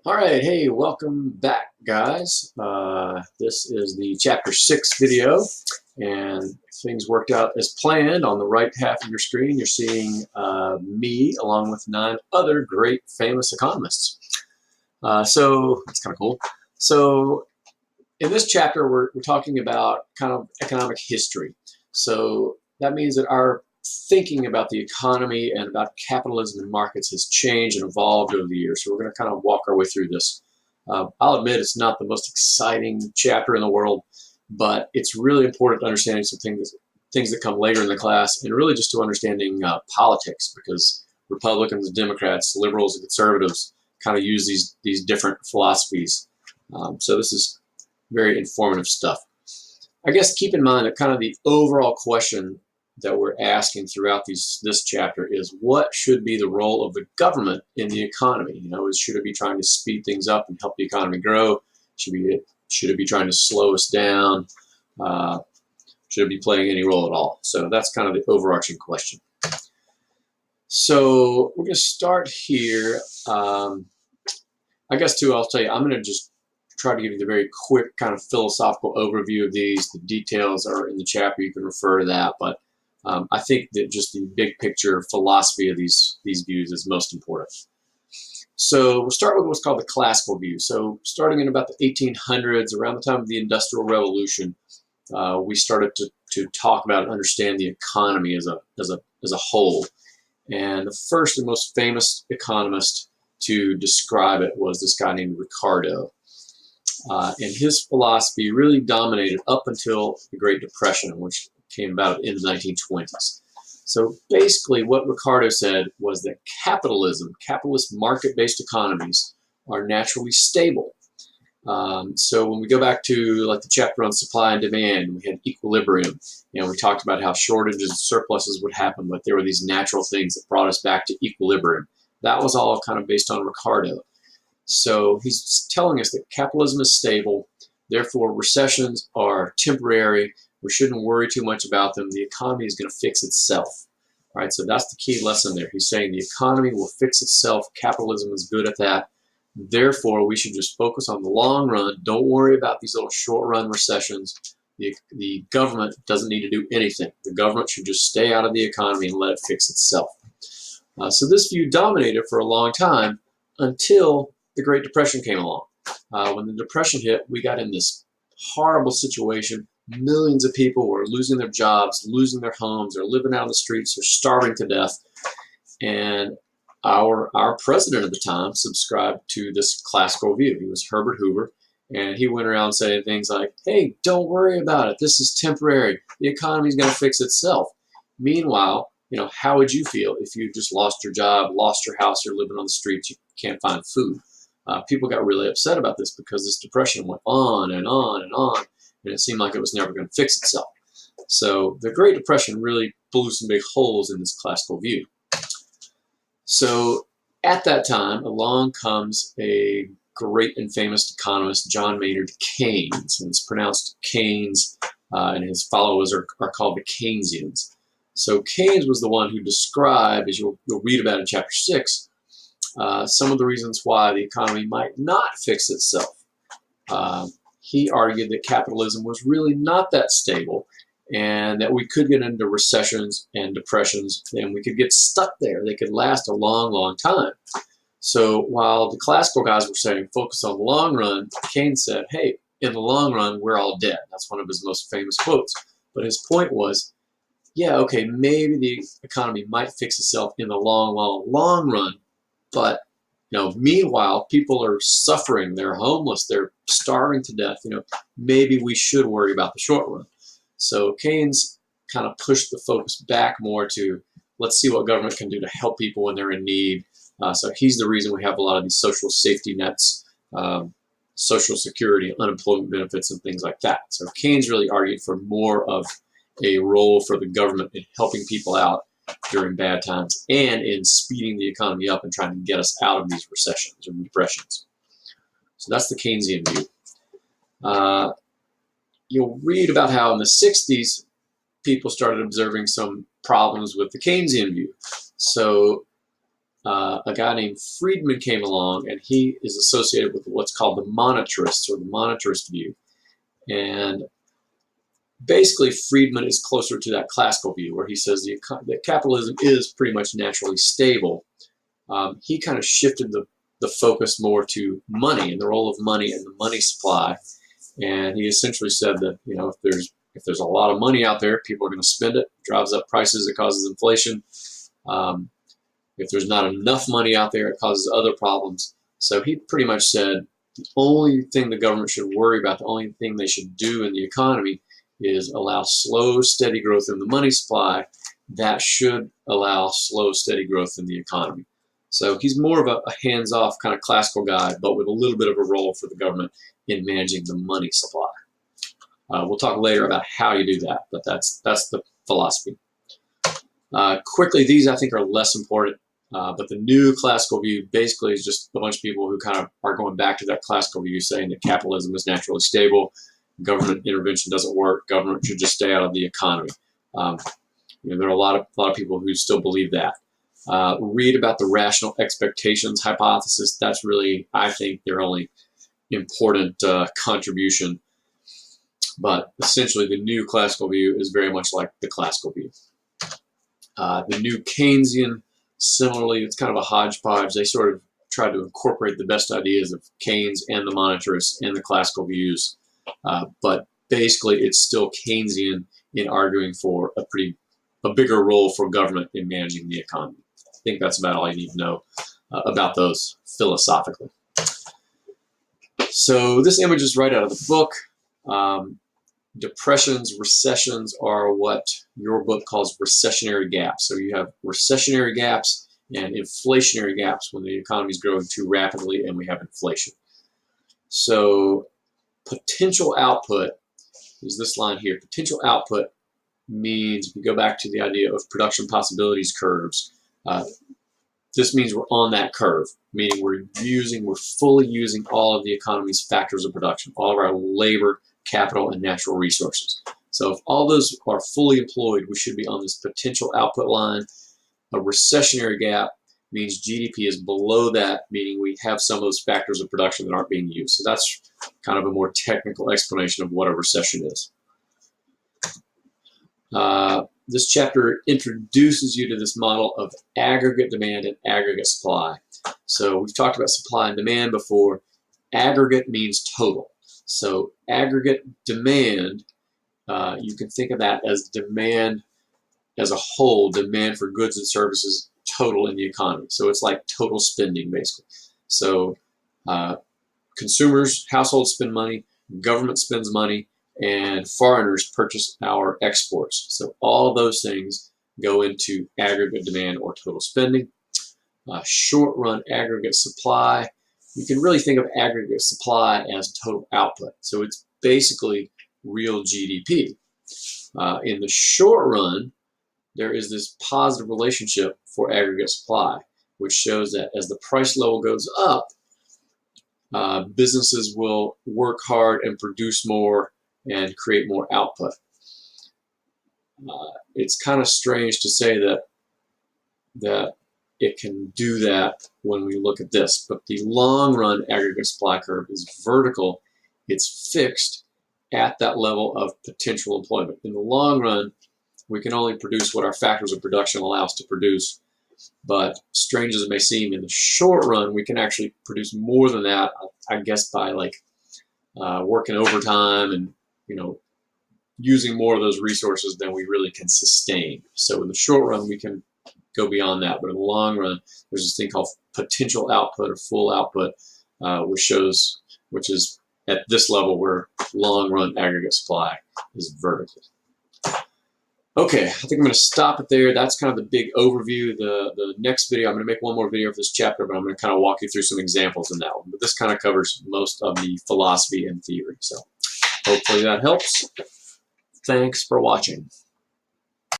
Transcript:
All right, hey, welcome back, guys. This is the Chapter 6 video, and things worked out as planned. On the right half of your screen, you're seeing me along with 9 other great famous economists. So that's kind of cool. So in this chapter, we're talking about kind of economic history. So that means that our thinking about the economy and about capitalism and markets has changed and evolved over the years. So we're going to kind of walk our way through this. I'll admit it's not the most exciting chapter in the world, but it's really important to understanding some things that come later in the class, and really just to understanding politics, because Republicans, Democrats, liberals, and conservatives kind of use these different philosophies. So this is very informative stuff. I guess keep in mind that kind of the overall question that we're asking throughout this chapter is, what should be the role of the government in the economy? Should it be trying to speed things up and help the economy grow? Should it be trying to slow us down? Should it be playing any role at all? So that's kind of the overarching question. So we're going to start here. I guess too, I'll tell you, I'm going to just try to give you the very quick kind of philosophical overview of these. The details are in the chapter. You can refer to that. But I think that just the big picture philosophy of these views is most important. So we'll start with what's called the classical view. So starting in about the 1800s, around the time of the Industrial Revolution, we started to talk about and understand the economy as a whole. And the first and most famous economist to describe it was this guy named Ricardo. And his philosophy really dominated up until the Great Depression, which came about in the 1920s. So basically what Ricardo said was that capitalist market-based economies are naturally stable. So when we go back to like the chapter on supply and demand, we had equilibrium. We talked about how shortages and surpluses would happen, but there were these natural things that brought us back to equilibrium. That was all kind of based on Ricardo. So he's telling us that capitalism is stable, therefore recessions are temporary. We shouldn't worry too much about them. The economy is going to fix itself. All right, so that's the key lesson there. He's saying the economy will fix itself. Capitalism is good at that. Therefore, we should just focus on the long run. Don't worry about these little short-run recessions. The government doesn't need to do anything. The government should just stay out of the economy and let it fix itself. So this view dominated for a long time until the Great Depression came along. When the Depression hit, we got in this horrible situation. Millions of people were losing their jobs, losing their homes, they're living out on the streets, they're starving to death. And our president at the time subscribed to this classical view. He was Herbert Hoover, and he went around saying things like, hey, don't worry about it. This is temporary. The economy is going to fix itself. Meanwhile, how would you feel if you just lost your job, lost your house, you're living on the streets, you can't find food? People got really upset about this because this depression went on and on and on, and it seemed like it was never going to fix itself. So the Great Depression really blew some big holes in this classical view. So at that time, along comes a great and famous economist, John Maynard Keynes, and it's pronounced Keynes, and his followers are called the Keynesians. So Keynes was the one who described, as you'll read about in chapter 6, some of the reasons why the economy might not fix itself. He argued that capitalism was really not that stable, and that we could get into recessions and depressions, and we could get stuck there. They could last a long, long time. So while the classical guys were saying focus on the long run, Keynes said, hey, in the long run, we're all dead. That's one of his most famous quotes. But his point was, yeah, okay, maybe the economy might fix itself in the long, long, long run, but meanwhile, people are suffering. They're homeless. They're starving to death. Maybe we should worry about the short run. So Keynes kind of pushed the focus back more to, let's see what government can do to help people when they're in need. So he's the reason we have a lot of these social safety nets, social security, unemployment benefits, and things like that. So Keynes really argued for more of a role for the government in helping people out during bad times and in speeding the economy up and trying to get us out of these recessions or depressions. So that's the Keynesian view. You'll read about how in the 60s, people started observing some problems with the Keynesian view. So a guy named Friedman came along, and he is associated with what's called the monetarists, or the monetarist view. And basically, Friedman is closer to that classical view, where he says that capitalism is pretty much naturally stable. He kind of shifted the focus more to money and the role of money and the money supply. And he essentially said that, you know, if there's a lot of money out there, people are going to spend it. It drives up prices. It causes inflation. If there's not enough money out there, it causes other problems. So he pretty much said the only thing the government should worry about, the only thing they should do in the economy is allow slow, steady growth in the money supply. That should allow slow, steady growth in the economy. So he's more of a hands-off kind of classical guy, but with a little bit of a role for the government in managing the money supply. We'll talk later about how you do that, but that's the philosophy. Quickly, these I think are less important, but the new classical view basically is just a bunch of people who kind of are going back to that classical view, saying that capitalism is naturally stable, government intervention doesn't work, government should just stay out of the economy. There are a lot of people who still believe that. Read about the rational expectations hypothesis. That's really, I think, their only important contribution. But essentially, the new classical view is very much like the classical view. The new Keynesian, similarly, it's kind of a hodgepodge. They sort of try to incorporate the best ideas of Keynes and the monetarists and the classical views. But basically, it's still Keynesian in arguing for a bigger role for government in managing the economy. I think that's about all I need to know about those philosophically. So this image is right out of the book. Depressions, recessions are what your book calls recessionary gaps. So you have recessionary gaps and inflationary gaps when the economy is growing too rapidly and we have inflation. So potential output is this line here. Potential output means, if you go back to the idea of production possibilities curves, this means we're on that curve, meaning we're fully using all of the economy's factors of production, all of our labor, capital, and natural resources. So if all those are fully employed, we should be on this potential output line. A recessionary gap means GDP is below that, meaning we have some of those factors of production that aren't being used. So that's kind of a more technical explanation of what a recession is. This chapter introduces you to this model of aggregate demand and aggregate supply. So we've talked about supply and demand before. Aggregate means total. So aggregate demand, you can think of that as demand as a whole, demand for goods and services total in the economy. So it's like total spending, basically. So consumers, households spend money, government spends money, and foreigners purchase our exports. So all those things go into aggregate demand or total spending. Short-run aggregate supply, you can really think of aggregate supply as total output. So it's basically real GDP. In the short run, there is this positive relationship for aggregate supply, which shows that as the price level goes up, businesses will work hard and produce more and create more output. It's kind of strange to say that it can do that when we look at this, but the long run aggregate supply curve is vertical. It's fixed at that level of potential employment. In the long run, we can only produce what our factors of production allow us to produce, but strange as it may seem, in the short run, we can actually produce more than that, I guess, by working overtime and using more of those resources than we really can sustain. So in the short run, we can go beyond that, but in the long run, there's this thing called potential output or full output, which is at this level where long run aggregate supply is vertical. Okay, I think I'm going to stop it there. That's kind of the big overview. The next video, I'm going to make one more video of this chapter, but I'm going to kind of walk you through some examples in that one. But this kind of covers most of the philosophy and theory. So hopefully that helps. Thanks for watching.